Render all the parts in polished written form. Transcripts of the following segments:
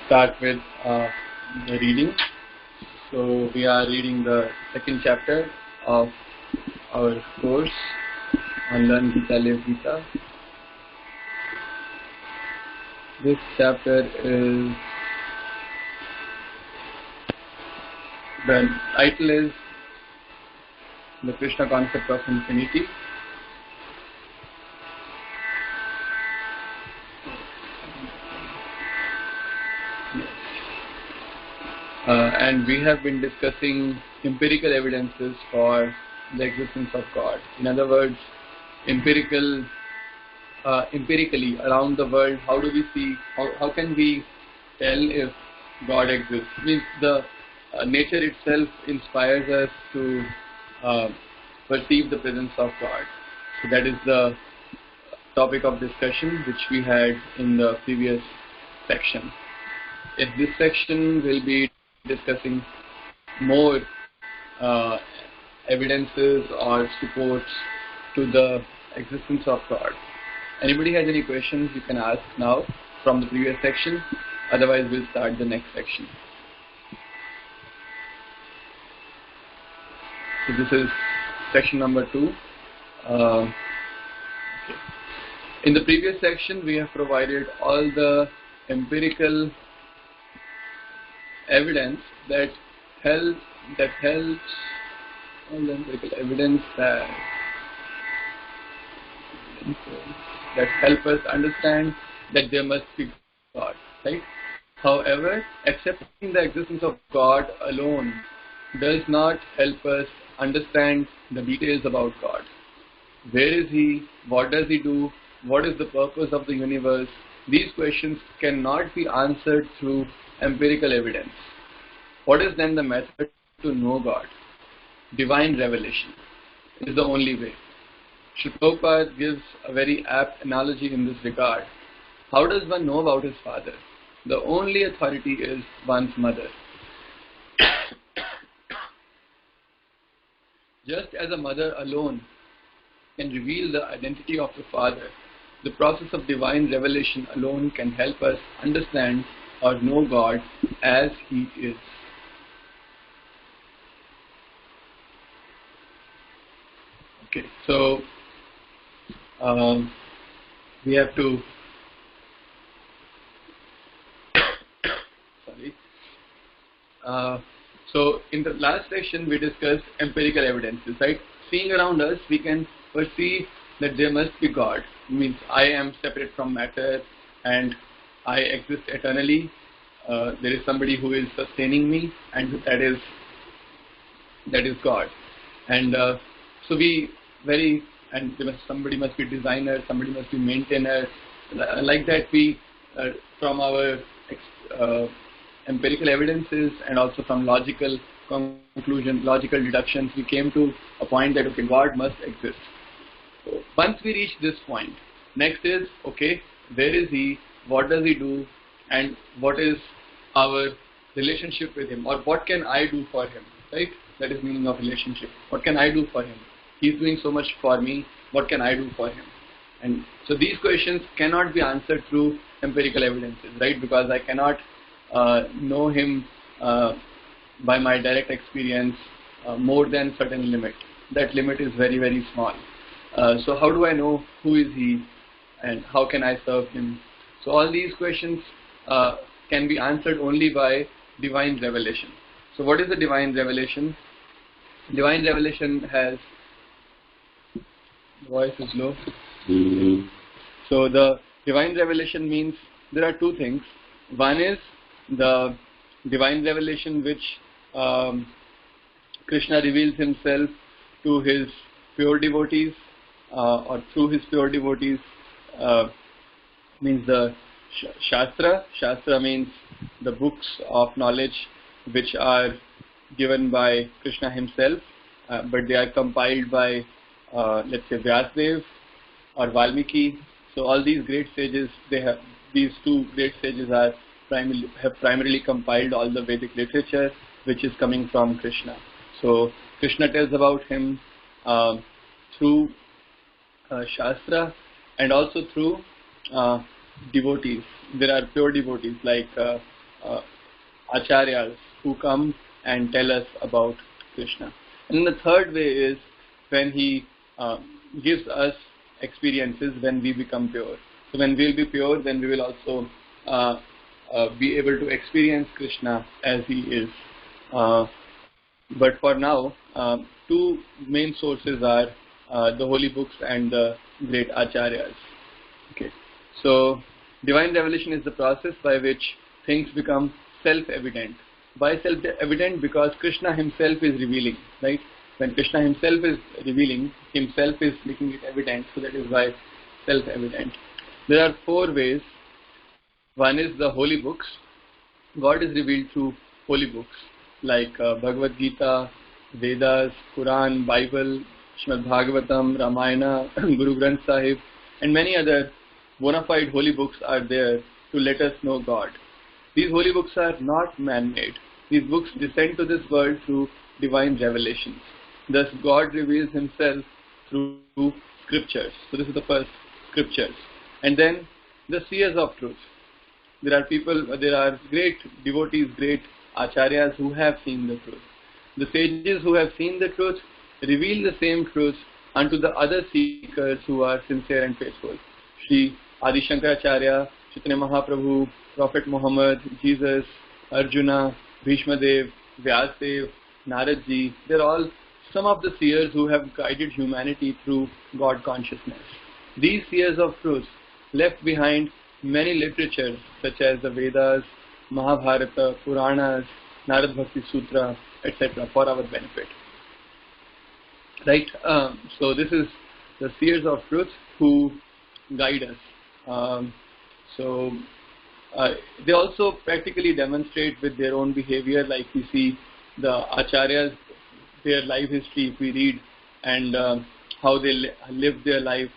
start with the reading. So we are reading the second chapter of our course on Learn Geeta, Live Geeta. This chapter is, the title is The Krishna Concept of Infinity. And we have been discussing empirical evidences for the existence of God. In other words, empirically around the world, how do we see, how can we tell if God exists? Means the nature itself inspires us to perceive the presence of God. So that is the topic of discussion which we had in the previous section. In this section, we'll be discussing more evidences or supports to the existence of God. Anybody has any questions, you can ask now from the previous section. Otherwise, we'll start the next section. So this is section number 2. Okay. In the previous section, we have provided all the empirical evidence that helps all the empirical evidence that help us understand that there must be God, right? However, accepting the existence of God alone does not help us understand the details about God. Where is He? What does He do? What is the purpose of the universe? These questions cannot be answered through empirical evidence. What is then the method to know God? Divine revelation is the only way. Srila Prabhupada gives a very apt analogy in this regard. How does one know about his father? The only authority is one's mother. Just as a mother alone can reveal the identity of the father, the process of divine revelation alone can help us understand or know God as He is. Okay, so we have to so in the last section we discussed empirical evidences, right? Seeing around us, we can perceive that there must be God. It means I am separate from matter and I exist eternally. There is somebody who is sustaining me, and that is God. And so somebody must be designer, somebody must be maintainer. Like that, we from our empirical evidences and also from logical deductions, we came to a point that okay, God must exist. So once we reach this point, next is okay, where is He? What does He do? And what is our relationship with Him? Or what can I do for Him? Right? That is meaning of relationship. What can I do for Him? He is doing so much for me. What can I do for Him? And so these questions cannot be answered through empirical evidences, right? Because I cannot know Him by my direct experience more than certain limit. That limit is very, very small. So how do I know who is He and how can I serve Him? So all these questions can be answered only by divine revelation. So what is the divine revelation? Divine revelation has, voice is low. So the divine revelation means there are two things. One is the divine revelation which Krishna reveals Himself to His pure devotees or through His pure devotees, means the Shastra. Shastra means the books of knowledge which are given by Krishna Himself, but they are compiled by let's say Vyasdev or Valmiki. So all these great sages, these two great sages have primarily compiled all the Vedic literature which is coming from Krishna. So Krishna tells about Him through Shastra and also through devotees. There are pure devotees like uh, acharyas who come and tell us about Krishna. And the third way is when he gives us experiences when we become pure. So when we will be pure, then we will also be able to experience Krishna as he is. But for now, two main sources are the holy books and the great acharyas. Okay, so divine revelation is the process by which things become self-evident. Why self-evident? Because Krishna himself is revealing, right? When Krishna himself is revealing, himself is making it evident, so that is why self-evident. There are four ways. One is the holy books. God is revealed through holy books like Bhagavad Geeta, Vedas, Quran, Bible, Srimad Bhagavatam, Ramayana, Guru Granth Sahib, and many other bona fide holy books are there to let us know God. These holy books are not man-made. These books descend to this world through divine revelations. Thus, God reveals himself through scriptures. So this is the first, scriptures. And then the seers of truth. There are great devotees, great acharyas who have seen the truth. The sages who have seen the truth reveal the same truth unto the other seekers who are sincere and faithful. Shri Adi Shankaracharya, Chaitanya Mahaprabhu, Prophet Muhammad, Jesus, Arjuna, Bhishma Dev, Vyasadev, Naradji, they're all some of the seers who have guided humanity through God consciousness. These seers of truth left behind many literatures such as the Vedas, Mahabharata, Puranas, Narad Bhakti Sutra, etc. for our benefit. Right? So this is the seers of truth who guide us. They also practically demonstrate with their own behavior, like we see the acharyas, their life history, if we read, and how they lived their life,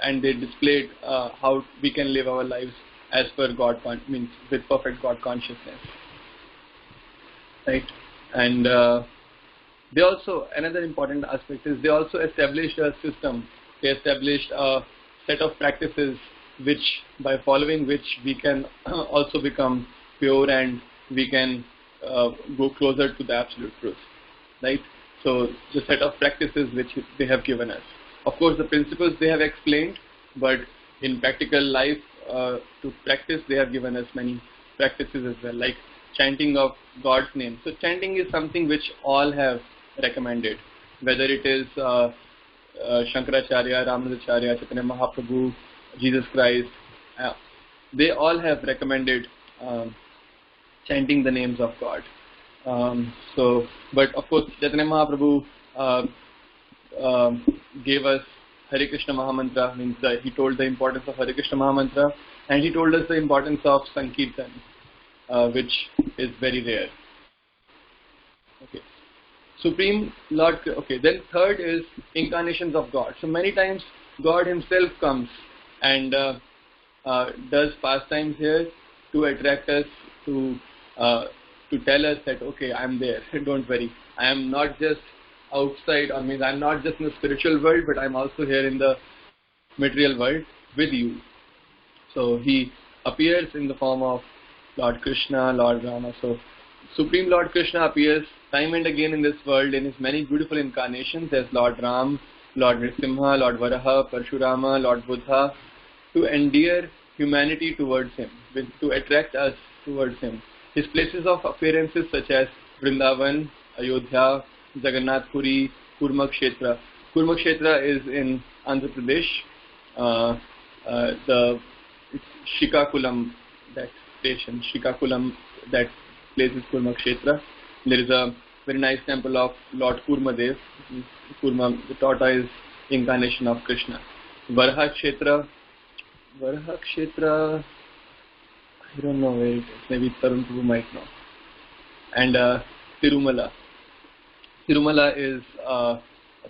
and they displayed how we can live our lives as per God, with perfect God consciousness. Right? And they also, another important aspect is they also established a system. They established a set of practices by following which we can also become pure and we can go closer to the absolute truth. Right? So the set of practices which they have given us. Of course, the principles they have explained, but in practical life, to practice, they have given us many practices as well, like chanting of God's name. So chanting is something which all have recommended, whether it is Shankaracharya, Ramanujacharya, Chaitanya Mahaprabhu, Jesus Christ. They all have recommended chanting the names of God. But of course, Chaitanya Mahaprabhu gave us Hare Krishna Mahamantra, means that he told the importance of Hare Krishna Mahamantra, and he told us the importance of Sankirtan, which is very rare. Okay. Supreme Lord, okay, then third is incarnations of God. So many times God himself comes and does pastimes here to attract us, to tell us that, okay, I'm there, don't worry. I am not just outside, I'm not just in the spiritual world, but I'm also here in the material world with you. So he appears in the form of Lord Krishna, Lord Rama. So Supreme Lord Krishna appears time and again in this world in his many beautiful incarnations as Lord Ram, Lord Nrsimha, Lord Varaha, Parshurama, Lord Buddha, to endear humanity towards him, to attract us towards him. His places of appearances such as Vrindavan, Ayodhya, Jagannath Puri, Kurma Kshetra. Kurma Kshetra is in Andhra Pradesh. It's Shikakulam, that station, Shikakulam, that place is Kurma Kshetra. There is a very nice temple of Lord Kurma Dev. Kurma, the tortoise incarnation of Krishna. Varaha Kshetra, I don't know where it is. Maybe Tarun Prabhu might know. And Tirumala. Tirumala is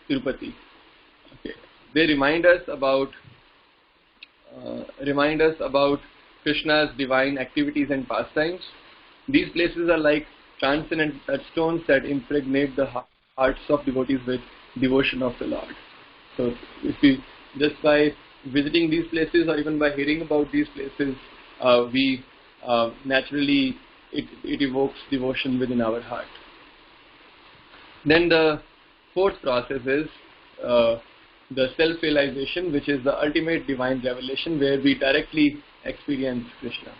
Tirupati. Okay. They remind us about Krishna's divine activities and pastimes. These places are like transcendent touchstones that impregnate the hearts of devotees with devotion of the Lord. So, if we just by visiting these places or even by hearing about these places, we naturally it evokes devotion within our heart. Then the fourth process is the self-realization, which is the ultimate divine revelation, where we directly experience Krishna.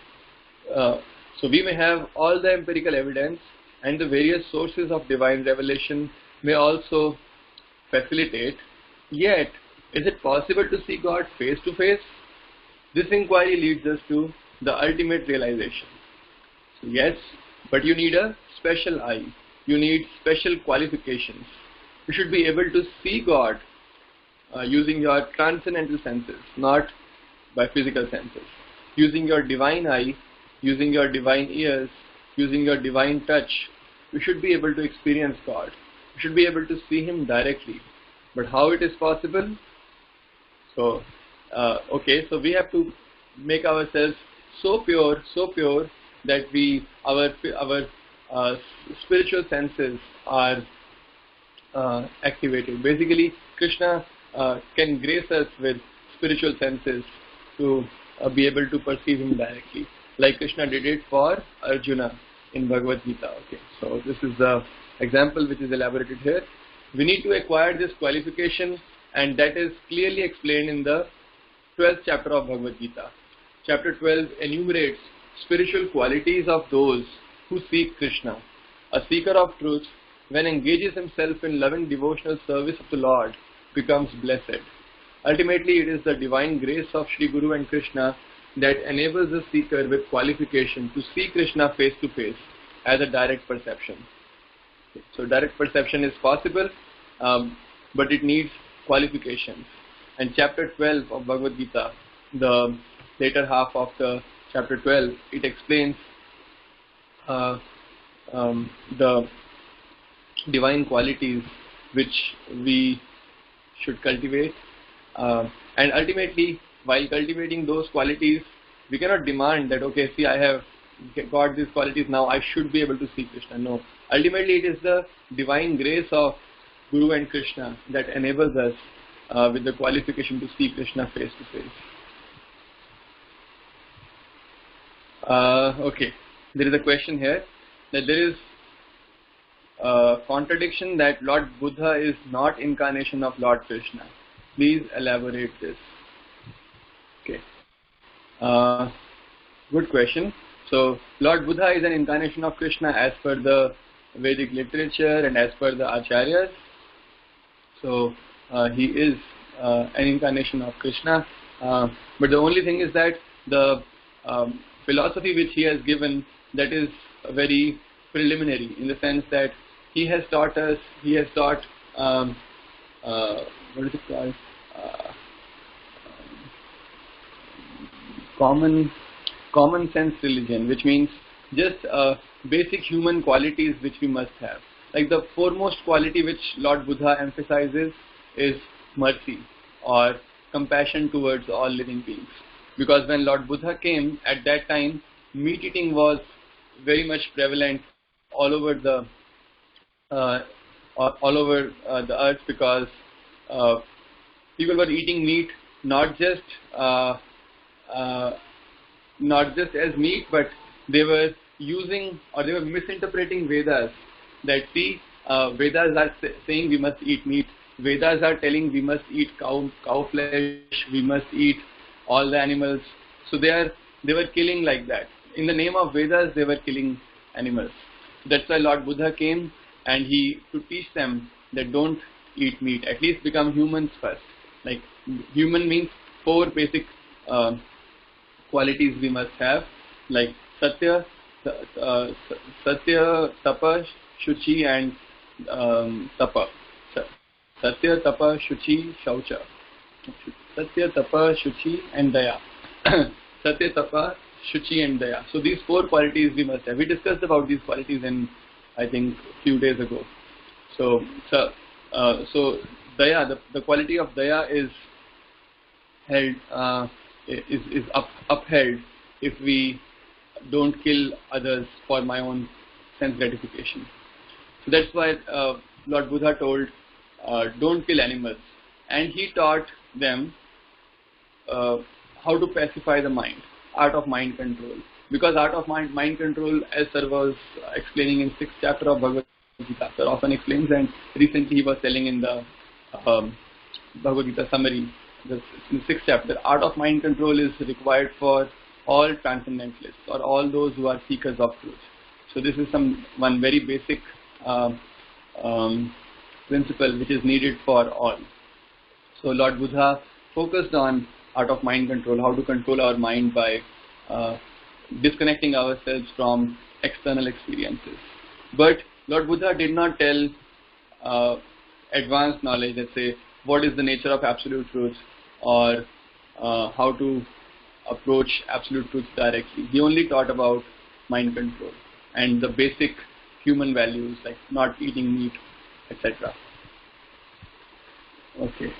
So we may have all the empirical evidence, and the various sources of divine revelation may also facilitate. Yet, is it possible to see God face to face? This inquiry leads us to the ultimate realization. So yes, but you need a special eye. You need special qualifications. You should be able to see God using your transcendental senses, not by physical senses. Using your divine eye, using your divine ears, using your divine touch, you should be able to experience God. You should be able to see Him directly. But how it is possible? So, so we have to make ourselves so pure that our spiritual senses are activated. Basically, Krishna can grace us with spiritual senses to be able to perceive Him directly, like Krishna did it for Arjuna in Bhagavad Gita. Okay, so this is the example which is elaborated here. We need to acquire this qualification, and that is clearly explained in the 12th chapter of Bhagavad Gita. Chapter 12 enumerates spiritual qualities of those who seek Krishna. A seeker of truth, when engages himself in loving devotional service of the Lord, becomes blessed. Ultimately, it is the divine grace of Sri Guru and Krishna that enables the seeker with qualification to see Krishna face to face as a direct perception. So direct perception is possible, but it needs qualifications. And chapter 12 of Bhagavad Gita, the later half of the chapter 12, it explains the divine qualities which we should cultivate. And ultimately, while cultivating those qualities, we cannot demand that, okay, see, I have got these qualities, now I should be able to see Krishna. No. Ultimately, it is the divine grace of Guru and Krishna that enables us with the qualification to see Krishna face to face. Okay, there is a question here that there is a contradiction that Lord Buddha is not incarnation of Lord Krishna. Please elaborate this. Okay, good question. So Lord Buddha is an incarnation of Krishna as per the Vedic literature and as per the Acharyas. So he is an incarnation of Krishna. But the only thing is that the philosophy which he has given, that is very preliminary, in the sense that he has taught us, what is it called? Common sense religion, which means just basic human qualities which we must have. Like the foremost quality which Lord Buddha emphasizes is mercy or compassion towards all living beings. Because when Lord Buddha came, at that time, meat eating was very much prevalent all over the earth, because people were eating meat not just as meat, but they were using, or they were misinterpreting Vedas. That see, Vedas are saying we must eat meat. Vedas are telling we must eat cow flesh. We must eat all the animals. So they were killing like that. In the name of Vedas, they were killing animals. That's why Lord Buddha came, and to teach them that don't eat meat. At least become humans first. Like human means 4 basic qualities we must have, like Satya, Tapa, Shuchi, and Tapa. Satya, Tapa, Shuchi, Shaucha. Satya, Tapa, Shuchi, and Daya. Satya, Tapa, Shuchi, and Daya. So these 4 qualities we must have. We discussed about these qualities in, I think, few days ago. So Daya, the quality of Daya is held, is upheld if we don't kill others for my own sense gratification. So that's why Lord Buddha told, don't kill animals, and he taught them how to pacify the mind, art of mind control. because art of mind control, as Sir was explaining in 6th chapter of Bhagavad Gita, Sir often explains, and recently he was telling in the Bhagavad Gita summary, in 6th chapter, art of mind control is required for all transcendentalists or all those who are seekers of truth. So this is one very basic principle which is needed for all. So Lord Buddha focused on art of mind control, how to control our mind by disconnecting ourselves from external experiences. But Lord Buddha did not tell advanced knowledge, let's say, what is the nature of absolute truth or how to approach absolute truth directly. He only taught about mind control and the basic human values like not eating meat, etc. Okay.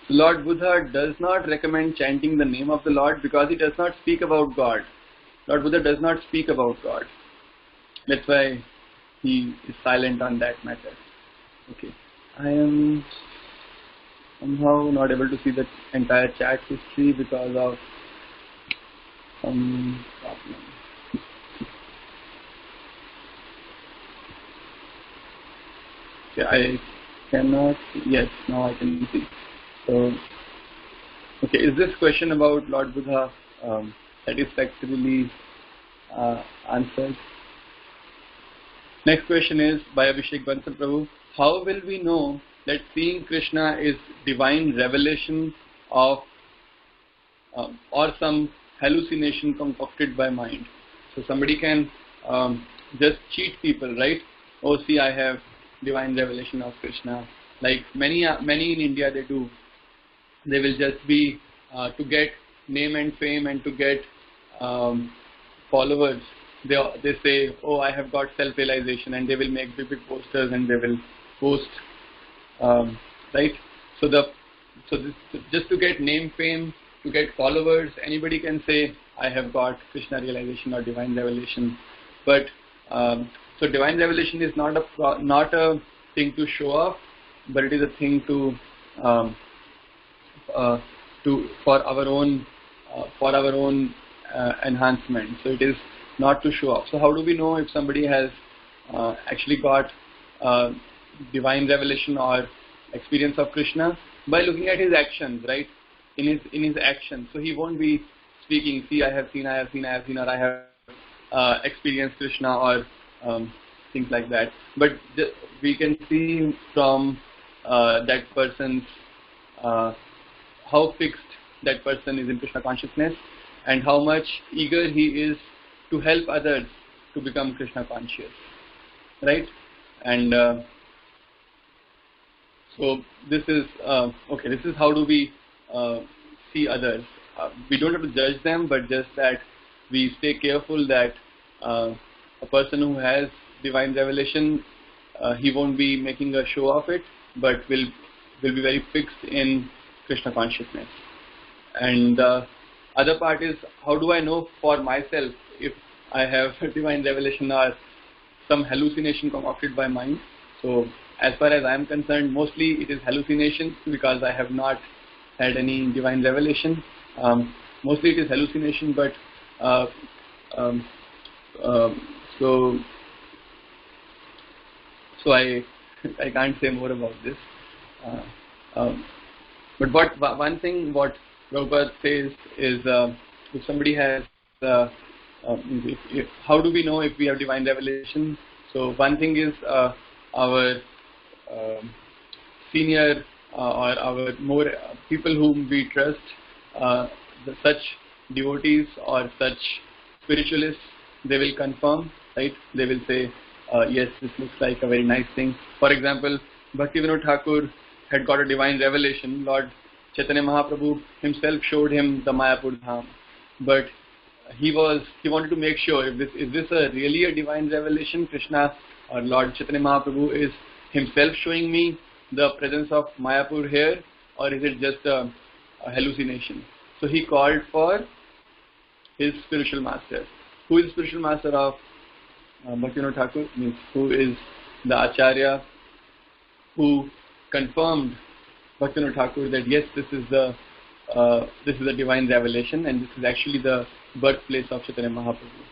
Lord Buddha does not recommend chanting the name of the Lord because he does not speak about God. Lord Buddha does not speak about God. That's why he is silent on that matter. Okay. I am somehow not able to see the entire chat history because of some problem. Okay, I cannot. Yes, now I can see. So, okay, is this question about Lord Buddha satisfactorily answered? Next question is by Abhishek Bansal Prabhu. How will we know that seeing Krishna is divine revelation of or some hallucination concocted by mind? So somebody can just cheat people, right? Oh, see, I have divine revelation of Krishna. Like many in India, they do. They will just be to get name and fame and to get followers. They say, oh, I have got self-realization, and they will make big posters and they will post, right? So just to get name, fame, to get followers, anybody can say, I have got Krishna realization or divine revelation. But so divine revelation is not a thing to show off, but it is a thing to for our own enhancement. So it is not to show off. So how do we know if somebody has actually got divine revelation or experience of Krishna? By looking at his actions, right? In his actions. So he won't be speaking, see, I have seen, or I have experienced Krishna, or things like that. But we can see from that person's how fixed that person is in Krishna consciousness and how much eager he is to help others to become Krishna conscious, right? And so this is okay. This is how do we see others. We don't have to judge them, but just that we stay careful that a person who has divine revelation, he won't be making a show of it, but will be very fixed in Krishna consciousness. And the other part is, how do I know for myself if I have divine revelation or some hallucination concocted by mind? So as far as I am concerned, mostly it is hallucination because I have not had any divine revelation. Mostly it is hallucination, but so I can't say more about this. But one thing what Prabhupada says is, if somebody has, how do we know if we have divine revelation? So one thing is our senior or our more people whom we trust, such devotees or such spiritualists, they will confirm, right? They will say, yes, this looks like a very nice thing. For example, Bhaktivinoda Thakur had got a divine revelation. Lord Chaitanya Mahaprabhu himself showed him the Mayapur Dham, but he wanted to make sure is this really a divine revelation? Krishna or Lord Chaitanya Mahaprabhu is himself showing me the presence of Mayapur here, or is it just a hallucination? So he called for his spiritual master. Who is the spiritual master of Bhaktivinoda Thakur? Means who is the Acharya who confirmed Bhaktivinoda Thakur that yes, this is the this is a divine revelation, and this is actually the birthplace of Chaitanya Mahaprabhu.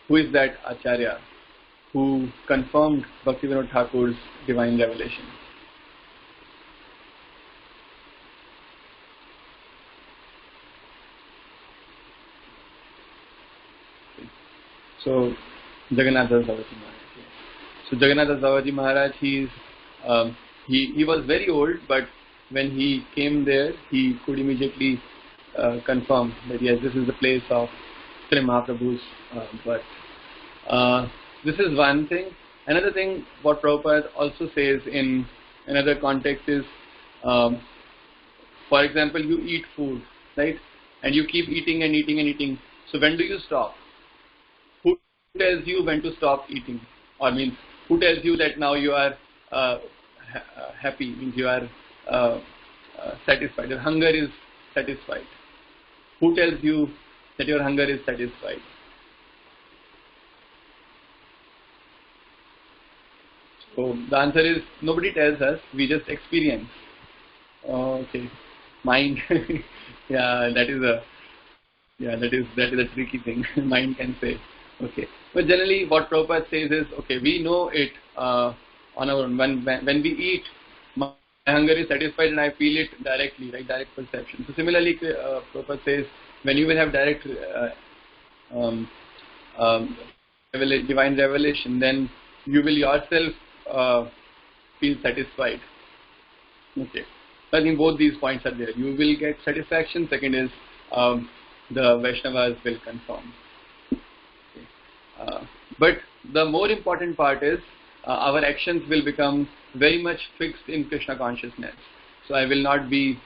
Who is that Acharya who confirmed Bhaktivinoda Thakur's divine revelation? So, Jagannath Das Bhavaji Maharaj. So, Jagannath Das Bhavaji Maharaj, he was very old, but when he came there, he could immediately confirm that yes, this is the place of Sri Mahaprabhu's birth. This is one thing. Another thing, what Prabhupada also says in another context is, for example, you eat food, right? And you keep eating and eating and eating. So when do you stop? Who tells you when to stop eating? Or means, who tells you that now you are happy, means you are satisfied, your hunger is satisfied? Who tells you that your hunger is satisfied? So the answer is nobody tells us, we just experience. Okay, mind. Yeah, that is a tricky thing. Mind can say. Okay, but generally what Prabhupada says is, okay, we know it on our own. When we eat, my hunger is satisfied and I feel it directly, right? Direct perception. So similarly, Prabhupada says, when you will have direct divine revelation, then you will yourself feel satisfied. Okay, so I think both these points are there. You will get satisfaction. Second is the Vaishnavas will confirm. Okay. But the more important part is our actions will become very much fixed in Krishna consciousness. So I will not be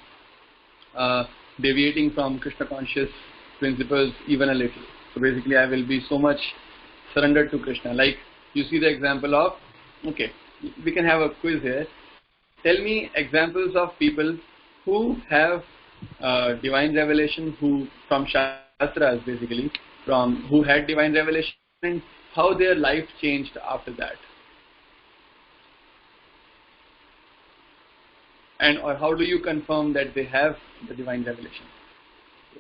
deviating from Krishna conscious principles even a little. So basically I will be so much surrendered to Krishna. Like you see the example of, okay, we can have a quiz here. Tell me examples of people who have divine revelation, who from Shastras basically, who had divine revelation, and how their life changed after that. And or how do you confirm that they have the divine revelation?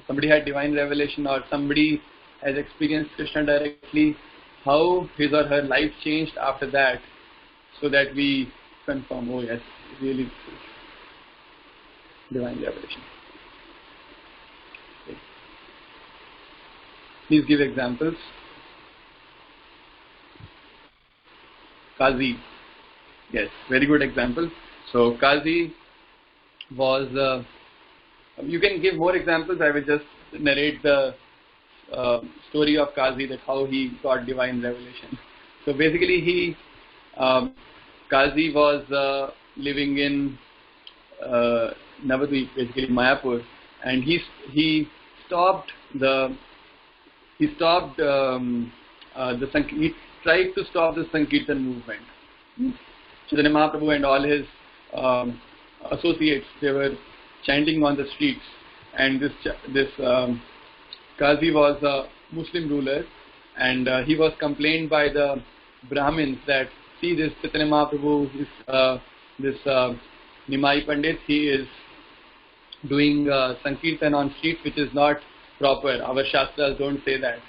Somebody had divine revelation or somebody has experienced Krishna directly, how his or her life changed after that, so that we confirm, oh yes, really divine revelation. Okay. Please give examples. Kazi. Yes, very good example. So Kazi was, you can give more examples. I will just narrate the story of Kazi, that how he got divine revelation. So basically Kazi was living in Navadvip, basically Mayapur, and he tried to stop the Sankirtan movement. Chaitanya Mahaprabhu and all his associates, they were chanting on the streets, and this Qazi was a Muslim ruler, and he was complained by the Brahmins that, see, this Chaitanya Mahaprabhu, this Nimai Pandit, he is doing Sankirtan on streets, which is not proper. Our Shastras don't say that.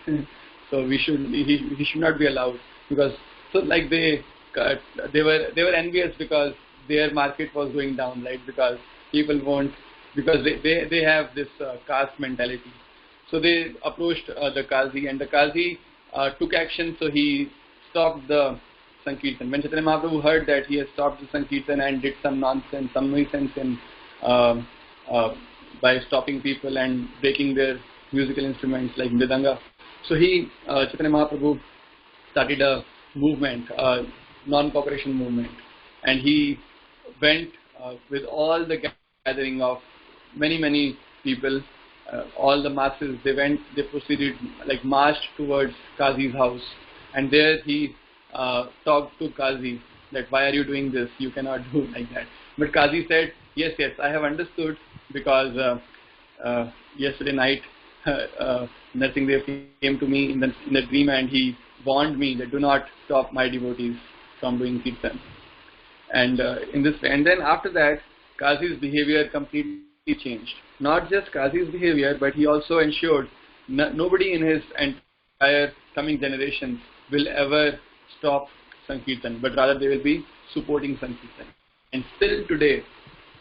So he should not be allowed, because so like they were envious because their market was going down, right? Because people won't, because they have this caste mentality. So they approached the Qazi, and the Qazi took action. So he stopped the Sankirtan. When Chaitanya Mahaprabhu heard that he has stopped the Sankirtan and did some nonsense, some nuisance in by stopping people and breaking their musical instruments like mridanga, so Chaitanya Mahaprabhu started a movement, a non-cooperation movement, and he went with all the gathering of many people, all the masses. They proceeded, like marched towards Qazi's house, and there he talked to Qazi that why are you doing this? You cannot do like that. But Qazi said, yes, I have understood, because yesterday night Narsinghdev came to me in the dream, and he warned me that do not stop my devotees from doing kirtan. And in this way, and then after that, Qazi's behavior completely changed. Not just Qazi's behavior, but he also ensured nobody in his entire coming generations will ever stop Sankirtan, but rather they will be supporting Sankirtan. And still today,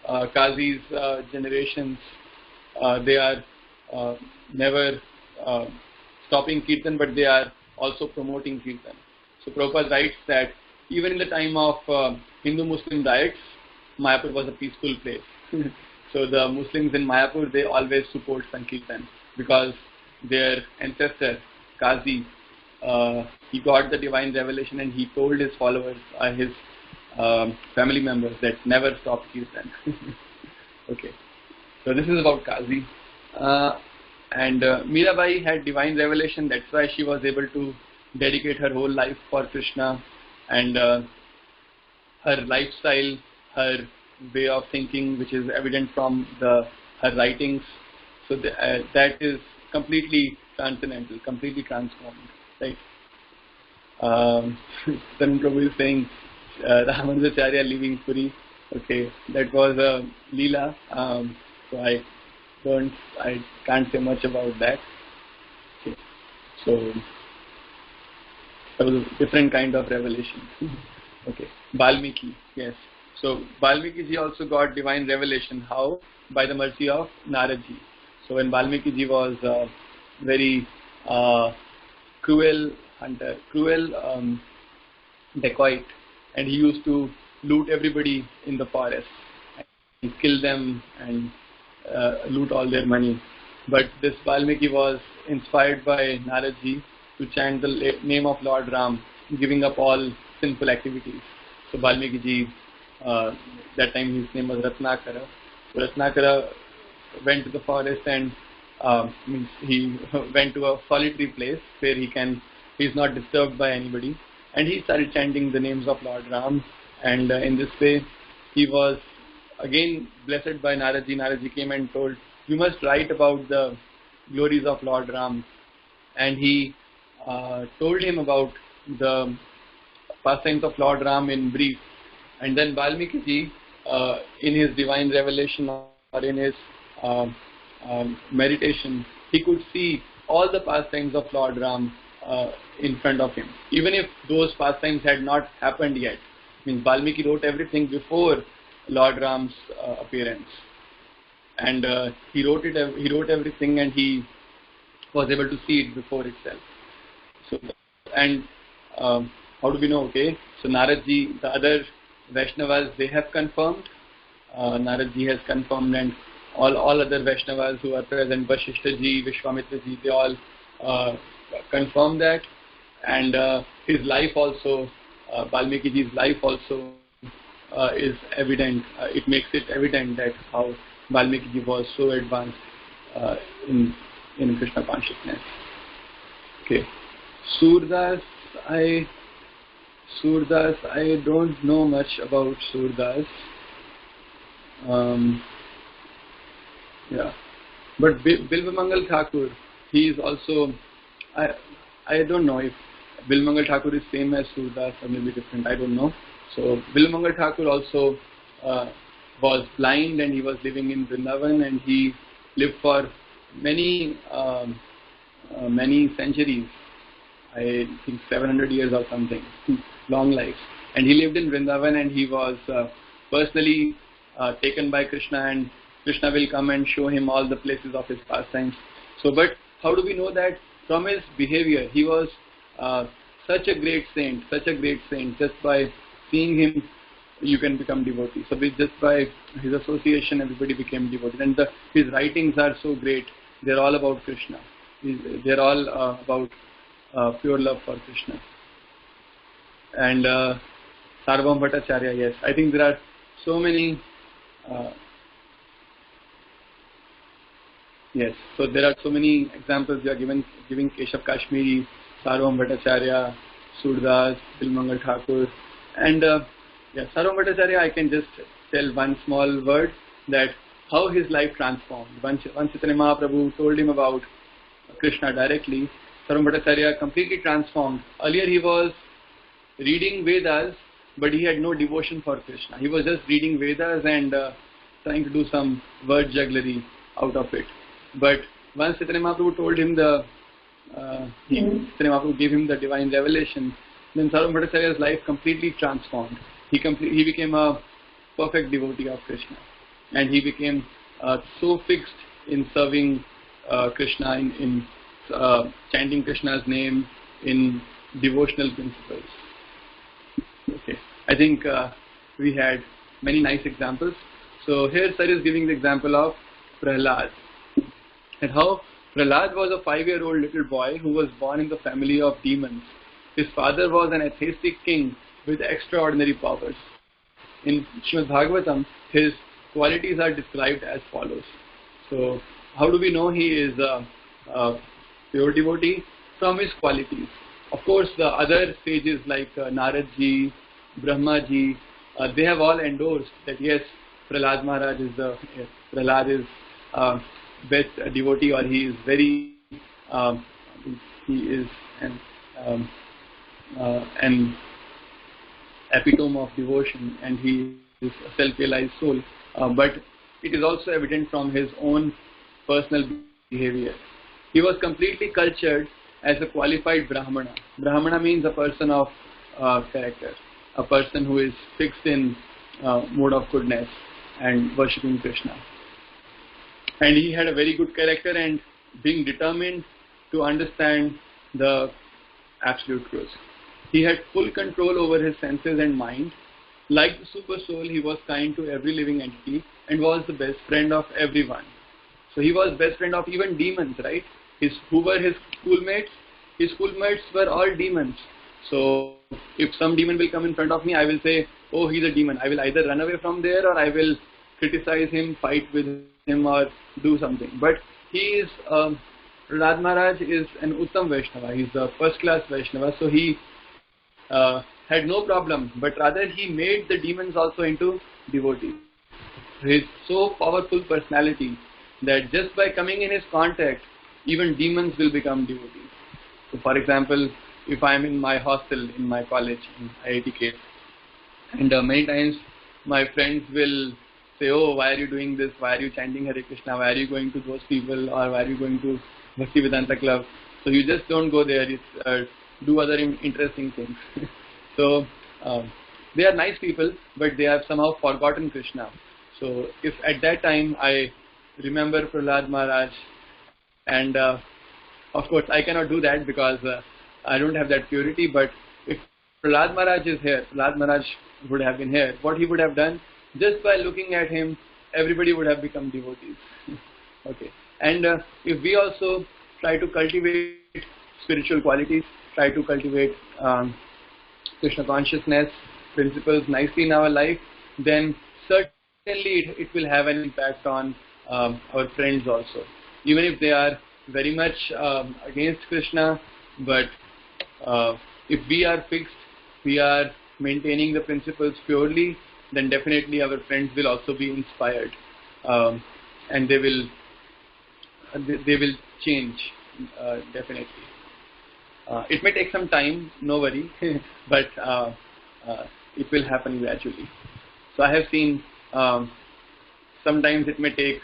Qazi's generations, they are never stopping Kirtan, but they are also promoting Kirtan. So Prabhupada writes that even in the time of Hindu-Muslim riots, Mayapur was a peaceful place. So the Muslims in Mayapur, they always support Sankirtan because their ancestor, Qazi, he got the divine revelation and he told his followers, his family members, that never stop Kirtan. Okay, so this is about Qazi. And Mirabai had divine revelation, that's why she was able to dedicate her whole life for Krishna, and her lifestyle, her way of thinking, which is evident from her writings, so that is completely transcendental, completely transformed, right? Tarun Prabhu is saying Ramanujacharya leaving Puri. Okay, that was a Leela, so I can't say much about that. Okay. So that was a different kind of revelation. Okay, Valmiki, yes. So Valmiki ji also got divine revelation. How? By the mercy of Narad ji. So when Valmiki ji was very cruel hunter, cruel dacoit, and he used to loot everybody in the forest and kill them and loot all their money. But this Valmiki was inspired by Narad ji to chant the name of Lord Ram, giving up all sinful activities. So Valmiki ji, that time his name was Ratnakara. So Ratnakara went to the forest and he went to a solitary place where he's not disturbed by anybody, and he started chanting the names of Lord Ram, and in this way he was again blessed by Narad ji. Narad ji came and told, you must write about the glories of Lord Ram, and he told him about the pastimes of Lord Ram in brief. And then Valmiki ji, in his divine revelation or in his meditation, he could see all the pastimes of Lord Ram in front of him, even if those pastimes had not happened yet. I mean, Valmiki wrote everything before Lord Ram's appearance, and he wrote everything, and he was able to see it before itself. So, and how do we know? Okay, so Narad ji, the other Vaishnavas, they have confirmed. Narad ji has confirmed, and all other Vaishnavas who are present, Vashishta ji, Vishwamitra ji, they all confirm that. And his life also, Valmiki ji's life also is evident. It makes it evident that how Valmiki ji was so advanced in Krishna consciousness. Okay, Surdas, I don't know much about Surdas. Yeah, but Bilvamangal Thakur, he is also, I don't know if Bilvamangal Thakur is same as Surdas or maybe different, I don't know. So Bilvamangal Thakur also was blind, and he was living in Vrindavan, and he lived for many centuries, I think 700 years or something, long life. And he lived in Vrindavan, and he was personally taken by Krishna, and Krishna will come and show him all the places of his pastimes. So, but how do we know that? From his behavior, he was such a great saint, just by seeing him, you can become devotee. So just by his association, everybody became devotee. And his writings are so great. They're all about Krishna. They're all about pure love for Krishna. And Sarvam Bhattacharya, yes. I think there are so many. Yes, so there are so many examples we are giving Keshav Kashmiri, Sarvam Bhattacharya, Surdas, Bilvamangal Thakur, and Sarvam Bhattacharya, I can just tell one small word, that how his life transformed. Once Chaitanya Mahaprabhu told him about Krishna directly, Sarvam Bhattacharya completely transformed. Earlier he was reading Vedas, but he had no devotion for Krishna. He was just reading Vedas and trying to do some word jugglery out of it. But once Chaitanya Mahaprabhu told him Chaitanya Mahaprabhu gave him the divine revelation, then Sarvabhauma Bhattacharya's life completely transformed. He became a perfect devotee of Krishna, and he became so fixed in serving Krishna, in chanting Krishna's name, in devotional principles. Okay, I think we had many nice examples. So here Sir is giving the example of Prahlad, and how Prahlad was a 5-year-old little boy who was born in the family of demons. His father was an atheistic king with extraordinary powers. In Srimad Bhagavatam, his qualities are described as follows. So, how do we know he is a pure devotee? From his qualities. Of course, the other sages like Naradji, Brahmaji, they have all endorsed that yes, Prahlad Maharaj is Prahlad is best devotee, or he is very he is an epitome of devotion, and he is a self-realized soul. But it is also evident from his own personal behavior. He was completely cultured as a qualified Brahmana. Brahmana means a person of character, a person who is fixed in mode of goodness and worshipping Krishna. And he had a very good character and being determined to understand the absolute truth. He had full control over his senses and mind. Like the super soul, he was kind to every living entity and was the best friend of everyone. So he was best friend of even demons, right? Who were his schoolmates? His schoolmates were all demons. So if some demon will come in front of me, I will say, oh, he's a demon. I will either run away from there, or I will criticize him, fight with him, or do something. But he is, Prahlad Maharaj is an Uttam Vaishnava. He's a first class Vaishnava. So he had no problem, but rather he made the demons also into devotees. His so powerful personality that just by coming in his contact, even demons will become devotees. So for example, if I am in my hostel in my college, in IIT Kanpur, and many times my friends will say, oh, why are you doing this? Why are you chanting Hare Krishna? Why are you going to those people? Or why are you going to Bhakti Vedanta Club? So you just don't go there. It's, do other interesting things. So they are nice people, but they have somehow forgotten Krishna. So if at that time I remember Prahlad Maharaj, and of course I cannot do that because I don't have that purity, but if Prahlad Maharaj is here, Prahlad Maharaj would have been here, what he would have done, just by looking at him, everybody would have become devotees. Okay. And if we also try to cultivate spiritual qualities, try to cultivate Krishna consciousness principles nicely in our life, then certainly it will have an impact on our friends also. Even if they are very much against Krishna, but if we are fixed, we are maintaining the principles purely, then definitely our friends will also be inspired, and they will change definitely. It may take some time, no worry, but it will happen gradually. So I have seen sometimes it may take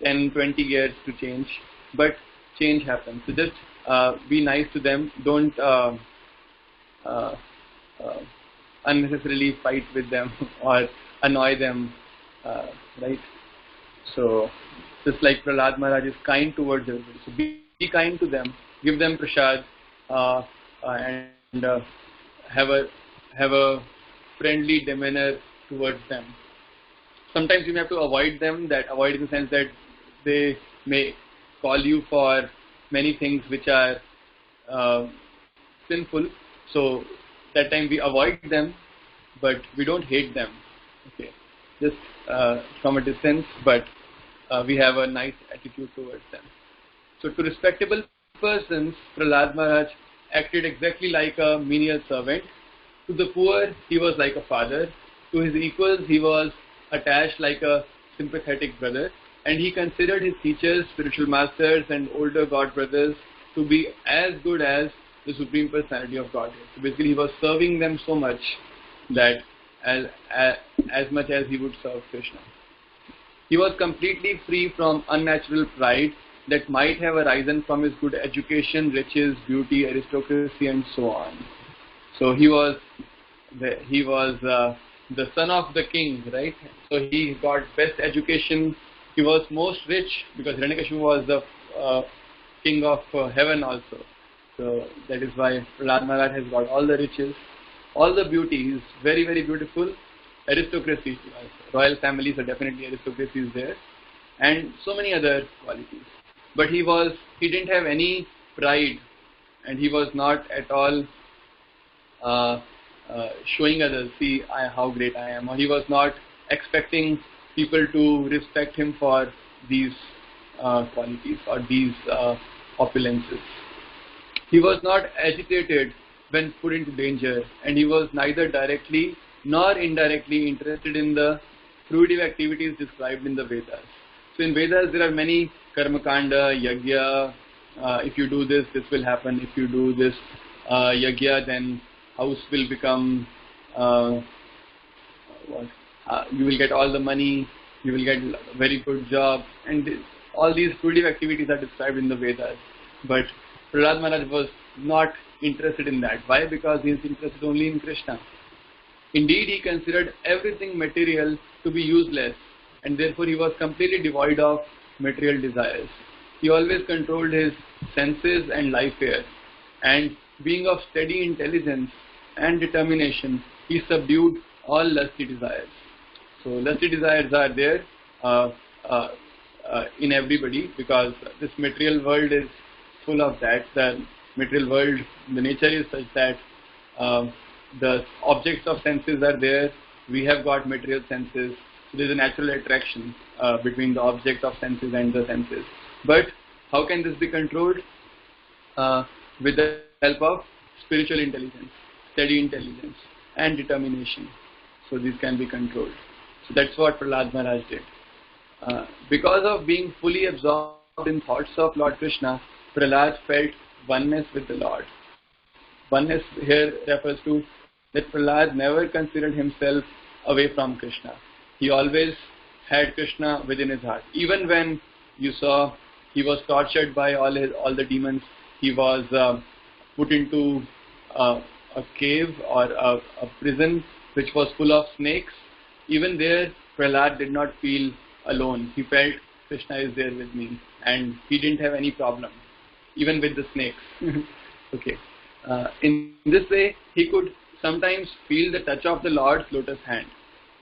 10, 20 years to change, but change happens. So just be nice to them. Don't unnecessarily fight with them or annoy them, right? So just like Prahlad Maharaj is kind towards everybody, so be kind to them, give them prasad, and have a friendly demeanor towards them. Sometimes you may have to avoid them, avoid in the sense that they may call you for many things which are sinful. So that time we avoid them, but we don't hate them. Okay, just from a distance, but we have a nice attitude towards them. So to respectable persons, Prahlad Maharaj acted exactly like a menial servant. To the poor, he was like a father. To his equals, he was attached like a sympathetic brother. And he considered his teachers, spiritual masters, and older God brothers to be as good as the Supreme Personality of Godhead. So basically, he was serving them so much that as much as he would serve Krishna. He was completely free from unnatural pride that might have arisen from his good education, riches, beauty, aristocracy, and so on. So he was the son of the king, right? So he got best education. He was most rich because Hiranyakashipu was the king of heaven also. So that is why Prahlad Maharaj has got all the riches, all the beauty. He is very, very beautiful. Aristocracy, royal families are definitely aristocracy is there, and so many other qualities. But he didn't have any pride, and he was not at all showing others, see how great I am, or he was not expecting people to respect him for these qualities or these opulences. He was not agitated when put into danger, and he was neither directly nor indirectly interested in the fruitive activities described in the Vedas. So in Vedas there are many karmakanda, yagya, if you do this, this will happen, if you do this yagya, then house will become, you will get all the money, you will get a very good job, and all these fruitive activities are described in the Vedas. But Prahlad Maharaj was not interested in that. Why? Because he is interested only in Krishna. Indeed, he considered everything material to be useless, and therefore he was completely devoid of material desires. He always controlled his senses and life here, and being of steady intelligence and determination, he subdued all lusty desires. So lusty desires are there in everybody, because this material world is full of that. The material world, the nature is such that the objects of senses are there. We have got material senses. So there is a natural attraction between the object of senses and the senses. But how can this be controlled? With the help of spiritual intelligence, steady intelligence, and determination. So these can be controlled. So that's what Prahlad Maharaj did. Because of being fully absorbed in thoughts of Lord Krishna, Prahlad felt oneness with the Lord. Oneness here refers to that Prahlad never considered himself away from Krishna. He always had Krishna within his heart. Even when you saw he was tortured by all the demons, he was put into a cave or a prison which was full of snakes. Even there, Prahlad did not feel alone. He felt Krishna is there with me, and he didn't have any problem, even with the snakes. Okay. In this way, he could sometimes feel the touch of the Lord's lotus hand.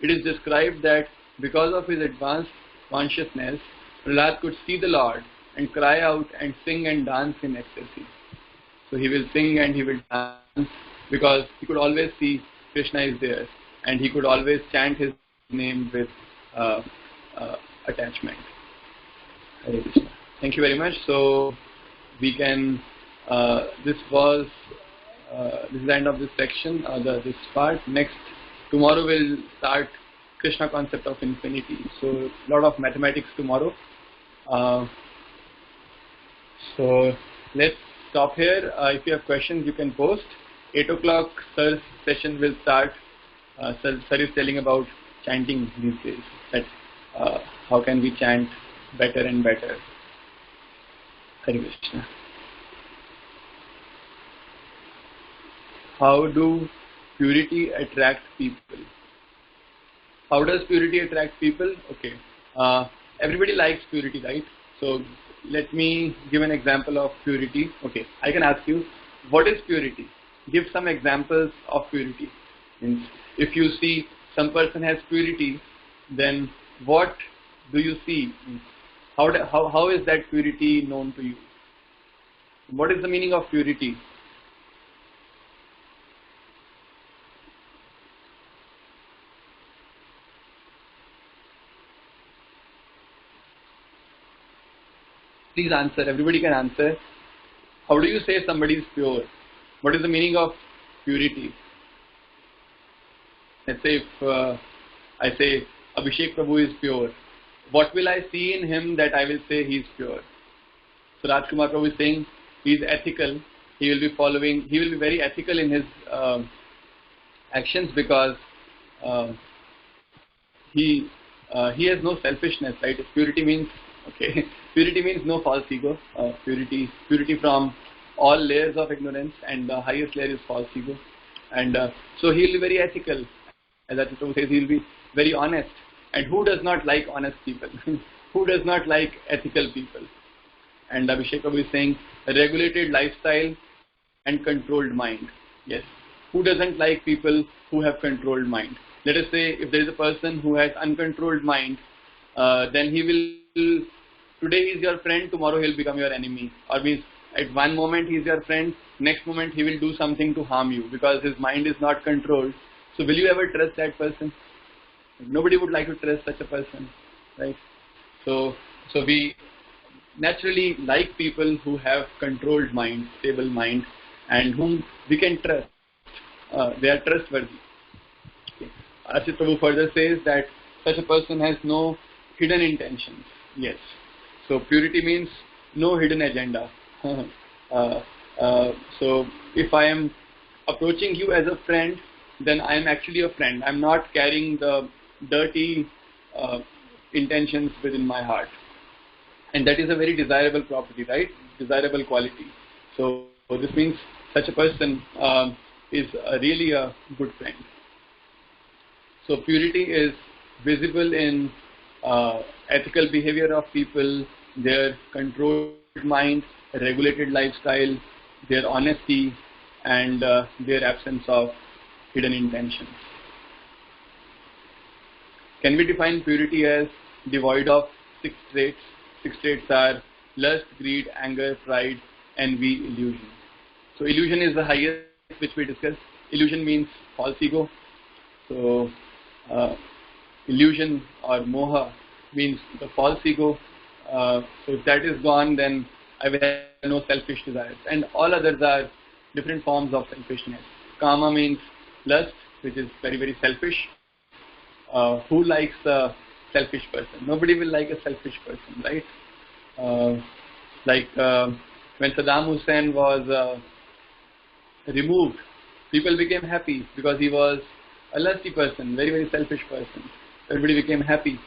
It is described that because of his advanced consciousness, Prahlad could see the Lord and cry out and sing and dance in ecstasy. So he will sing and he will dance because he could always see Krishna is there, and he could always chant his name with attachment. Hare Krishna. Thank you very much. So we can. This is the end of this section, this part. Tomorrow we'll start Krishna concept of infinity. So a lot of mathematics tomorrow. So let's stop here. If you have questions, you can post. 8 o'clock, Sir's session will start. Sir is telling about chanting these days. That how can we chant better and better. Hare Krishna. How do purity attract people? How does purity attract people? Okay. Everybody likes purity, right? So let me give an example of purity. Okay. I can ask you, what is purity? Give some examples of purity. Means if you see some person has purity, then what do you see? How is that purity known to you? What is the meaning of purity? Please answer. Everybody can answer. How do you say somebody is pure? What is the meaning of purity? Let's say if I say Abhishek Prabhu is pure, what will I see in him that I will say he is pure? So Rajkumar Prabhu is saying he is ethical. He will be very ethical in his actions because he he has no selfishness, right? Purity means, okay, purity means no false ego. Purity from all layers of ignorance, and the highest layer is false ego. And so he will be very ethical. As Prabhu says, he will be very honest. And who does not like honest people? Who does not like ethical people? And Abhishek Prabhu is saying, a regulated lifestyle and controlled mind. Yes. Who doesn't like people who have controlled mind? Let us say if there is a person who has uncontrolled mind, then he will, today he is your friend, tomorrow he will become your enemy. Or means at one moment he is your friend, next moment he will do something to harm you because his mind is not controlled. So will you ever trust that person? Nobody would like to trust such a person, right? So we naturally like people who have controlled mind, stable mind, and whom we can trust. They are trustworthy. Ashit Prabhu further says that such a person has no hidden intentions. Yes. So purity means no hidden agenda. So if I am approaching you as a friend, then I am actually a friend. I am not carrying the dirty intentions within my heart. And that is a very desirable property, right? Desirable quality. So this means such a person is really a good friend. So purity is visible in ethical behavior of people, their controlled mind, regulated lifestyle, their honesty, and their absence of hidden intentions. Can we define purity as devoid of 6 traits? 6 traits are lust, greed, anger, pride, envy, illusion. So illusion is the highest which we discussed. Illusion means false ego. So illusion or moha means the false ego. So if that is gone, then I will have no selfish desires. And all others are different forms of selfishness. Kama means lust, which is very, very selfish. Who likes a selfish person? Nobody will like a selfish person, right? When Saddam Hussein was removed, people became happy because he was a lusty person, very, very selfish person. Everybody became happy.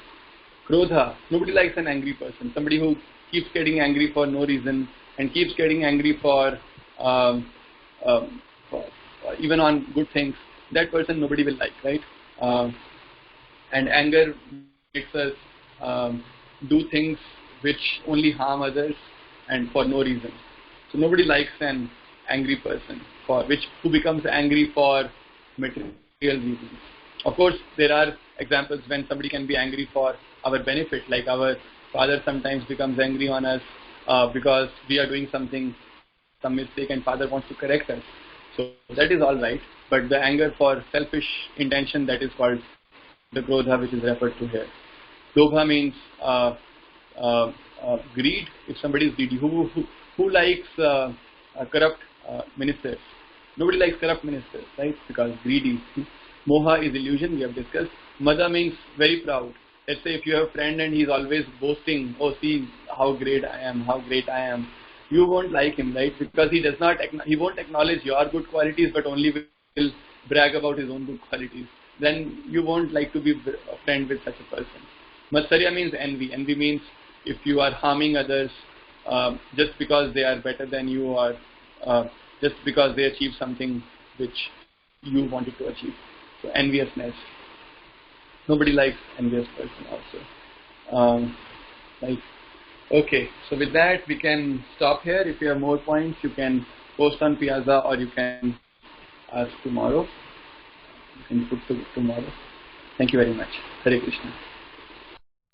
Krodha, nobody likes an angry person, somebody who keeps getting angry for no reason and keeps getting angry for even on good things. That person nobody will like, right? And anger makes us do things which only harm others and for no reason. So nobody likes an angry person who becomes angry for material reasons. Of course, there are examples when somebody can be angry for our benefit, like our father sometimes becomes angry on us because we are doing some mistake, and father wants to correct us. So that is all right. But the anger for selfish intention, that is called the krodha, which is referred to here. Lobha means greed. If somebody is greedy, who likes corrupt ministers? Nobody likes corrupt ministers, right? Because greedy. Moha is illusion, we have discussed. Mada means very proud. Let's say if you have a friend and he's always boasting, oh, see how great I am, how great I am. You won't like him, right? Because he won't acknowledge your good qualities, but only will brag about his own good qualities. Then you won't like to be a friend with such a person. Matsarya means envy. Envy means if you are harming others just because they are better than you, or just because they achieve something which you wanted to achieve. So enviousness. Nobody likes envious person also. Okay, so with that we can stop here. If you have more points, you can post on Piazza, or you can ask tomorrow. You can put tomorrow. Thank you very much. Hare Krishna.